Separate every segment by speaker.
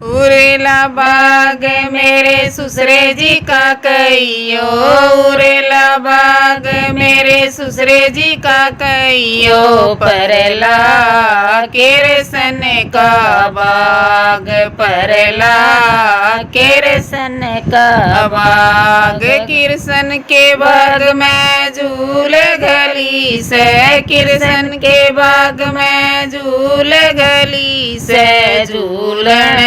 Speaker 1: उरेला बाग मेरे ससुरे जी का कहियो, उरेला बाग मेरे ससुरे जी का कहियो, परला केरसन का बाग, परला केरसन का बाग। किरसन के बाग में झूल गली से, किरसन के बाग में झूल गली से, झूलन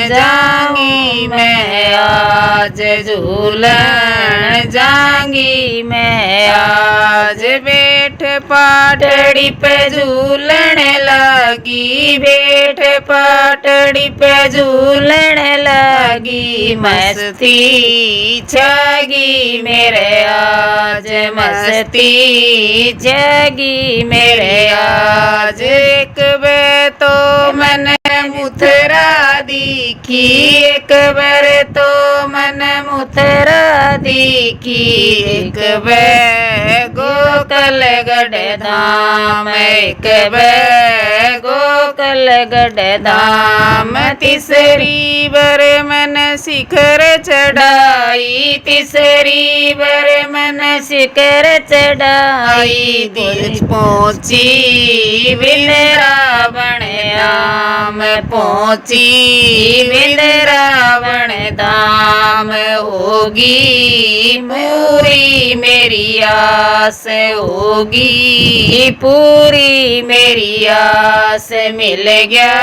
Speaker 1: जांगी मैं आज, झूलन जांगी मैं आज। बैठ पाटड़ी पे झूलन लगी, बैठ पाटड़ी पे झूलन लगी, मस्ती छगी मेरे आज, मस्ती छगी मेरे आज। एक बे तो मन मुथरा दिखी, एक बार तो मन मुथरा दिखी, एक बार गोकलगढ़ धाम, एक बार गोकलगढ़ धाम। तीसरी बार मन शिखर चढ़ाई, तीसरी बार मन शिखर चढ़ाई, दिल पहुंची वृंदावन धाम, पहुंची वृंदावन धाम। होगी पूरी मेरी आस, होगी पूरी मेरी आस। मिल गया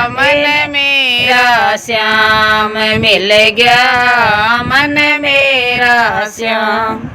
Speaker 1: मन मेरा श्याम, मिल गया मन मेरा श्याम।